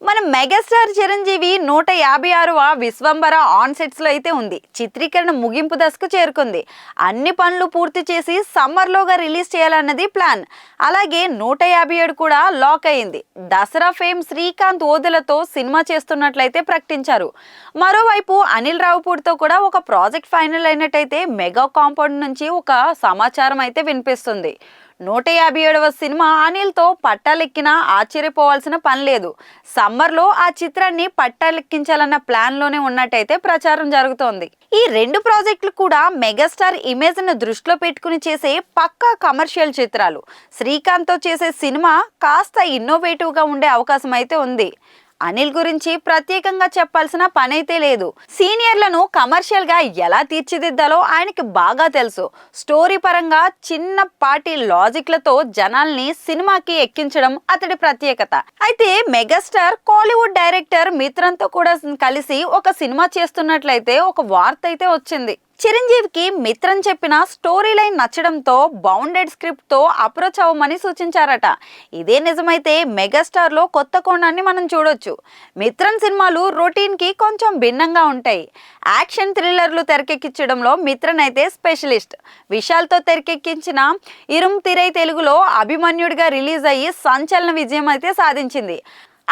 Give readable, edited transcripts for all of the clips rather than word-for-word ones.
మన మెగాస్టార్ చిరంజీవి 156వ Vishwambhara on sets లో అయితే ఉంది. చిత్రీకరణ ముగింపు దశకు చేరుకుంది. అన్ని పనులు పూర్తి చేసి సమ్మర్లోగా రిలీజ్ చేయాలన్నది ప్లాన్. అలాగే 157 కూడా లాక్ అయింది. దసరా ఫేమ్ శ్రీకాంత్ ఓదెలతో సినిమా చేస్తున్నట్లయితే ప్రకటించారు. మరోవైపు అనిల్ రావుపూడితో కూడా ఒక ప్రాజెక్ట్ ఫైనల్ అయినట్టయితే మెగా కాంపౌండ్ నుంచి ఒక సమాచారం అయితే వినిపిస్తుంది. 157వ సినిమా అనిల్తో పట్టాలెక్కినా ఆశ్చర్యపోవాల్సిన పని లేదు. సమ్మర్లో ఆ చిత్రాన్ని పట్టాలెక్కించాలన్న ప్లాన్లోనే ఉన్నట్టయితే ప్రచారం జరుగుతోంది. ఈ రెండు ప్రాజెక్టులు కూడా మెగాస్టార్ ఇమేజ్ ను దృష్టిలో పెట్టుకుని చేసే పక్కా కమర్షియల్ చిత్రాలు. శ్రీకాంత్తో చేసే సినిమా కాస్త ఇన్నోవేటివ్ గా ఉండే అవకాశం అయితే ఉంది. అనిల్ గురించి ప్రత్యేకంగా చెప్పాల్సిన పనైతే లేదు. సీనియర్లను కమర్షియల్ గా ఎలా తీర్చిదిద్దాలో ఆయనకి బాగా తెలుసు. స్టోరీ పరంగా చిన్నపాటి లాజిక్లతో జనాల్ని సినిమాకి ఎక్కించడం అతడి ప్రత్యేకత. అయితే మెగాస్టార్ కోలీవుడ్ డైరెక్టర్ మిత్రన్తో కూడా కలిసి ఒక సినిమా చేస్తున్నట్లయితే ఒక వార్త అయితే వచ్చింది. చిరంజీవికి మిత్రన్ చెప్పిన స్టోరీ లైన్ నచ్చడంతో బౌండెడ్ స్క్రిప్ట్ తో అప్రోచ్ అవ్వమని సూచించారట. ఇదే నిజమైతే మెగాస్టార్ లో కొత్త కోణాన్ని మనం చూడొచ్చు. మిత్రన్ సినిమాలు రొటీన్ కి కొంచెం భిన్నంగా ఉంటాయి. యాక్షన్ థ్రిల్లర్లు తెరకెక్కించడంలో మిత్రన్ అయితే స్పెషలిస్ట్. విశాల్తో తెరకెక్కించిన ఇరుం తిరై తెలుగులో అభిమన్యుడిగా రిలీజ్ అయ్యి సంచలన విజయం అయితే సాధించింది.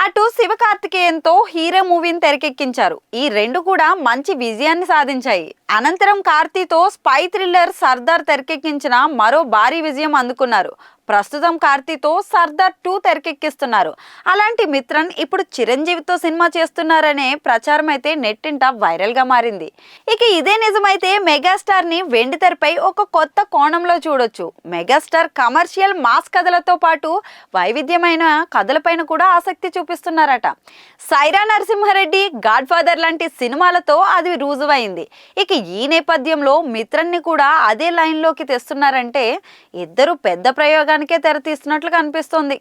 అటు శివకార్తికేయన్తో హీరో మూవీని తెరకెక్కించారు. ఈ రెండు కూడా మంచి విజయాన్ని సాధించాయి. అనంతరం కార్తీతో స్పై థ్రిల్లర్ సర్దార్ తెరకెక్కించిన మరో భారీ విజయం అందుకున్నారు. ప్రస్తుతం కార్తీతో సర్దార్ 2 తెరకెక్కిస్తున్నారు. అలాంటి మిత్రన్ ఇప్పుడు చిరంజీవితో సినిమా చేస్తున్నారనే ప్రచారం అయితే నెట్టింట వైరల్ గా మారింది. ఇక ఇదే నిజమైతే మెగాస్టార్ ని వెండితెరపై ఒక కొత్త కోణంలో చూడొచ్చు. మెగాస్టార్ కమర్షియల్ మాస్ కథలతో పాటు వైవిధ్యమైన కథలపైన కూడా ఆసక్తి చూపిస్తున్నారట. సైరా నరసింహారెడ్డి, గాడ్ ఫాదర్ లాంటి సినిమాలతో అది రుజువైంది. ఇక ఈ నేపథ్యంలో మిత్రన్ ని కూడా అదే లైన్ లోకి తెస్తున్నారంటే ఇద్దరు పెద్ద ప్రయోగానికే తెరతీస్తున్నట్లు కనిపిస్తోంది.